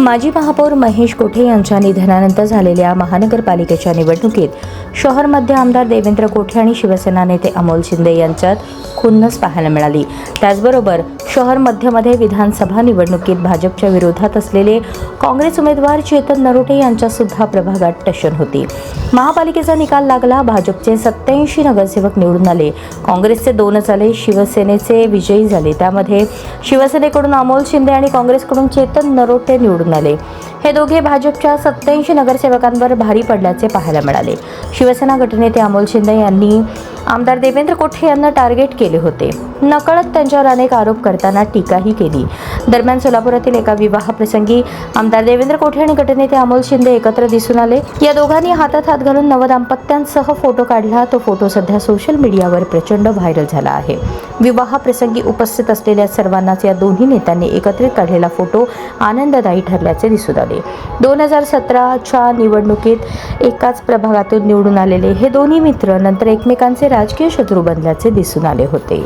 माजी महापौर महेश कोठे यांच्या निधनानंतर झालेल्या महानगरपालिकेच्या निवडणुकीत शहर मध्य आमदार देवेंद्र कोठे आणि शिवसेना नेते अमोल शिंदे यांच्यात खुन्नस पाहायला मिळाली। त्याचबरोबर शहर मध्यमध्ये विधानसभा निवडणुकीत भाजपच्या विरोधात असलेले काँग्रेस उमेदवार चेतन नरोटे यांच्या सुद्धा प्रभागात टशन होती। महापालिकेचा निकाल लागला। भाजपचे 87 नगरसेवक निवडून आले, काँग्रेसचे 2 आले, शिवसेनेचे विजयी झाले। त्यामध्ये शिवसेनेकडून अमोल शिंदे आणि काँग्रेसकडून चेतन नरोटे निवडून आले। हे दोघे भाजपच्या 87 नगरसेवकांवर भारी पडल्याचे पाहायला मिळाले। शिवसेना गटनेते अमोल शिंदे यांनी आमदार देवेंद्र कोठे यांना टार्गेट केले होते। नकळत त्यांच्यावर अनेक आरोप करताना टीकाही केली। दरम्यान सोलापुरातील एका विवाहप्रसंगी आमदार देवेंद्र कोठे आणि गटनेते अमोल शिंदे एकत्र दिसून आले। या दोघांनी हातात हात घालून नवदाम्पत्यांसह फोटो काढला। तो फोटो सध्या सोशल मीडियावर प्रचंड व्हायरल झाला आहे। विवाहप्रसंगी उपस्थित असलेल्या सर्वांनाच या दोन्ही नेत्यांनी एकत्रित काढलेला फोटो आनंददायी ठरल्याचे दिसून आले। 2017च्या निवडणुकीत एकाच प्रभागातून निवडून आलेले हे दोन्ही मित्र नंतर एकमेकांचे राजकीय शत्रू बनल्याचे दिसून आले होते।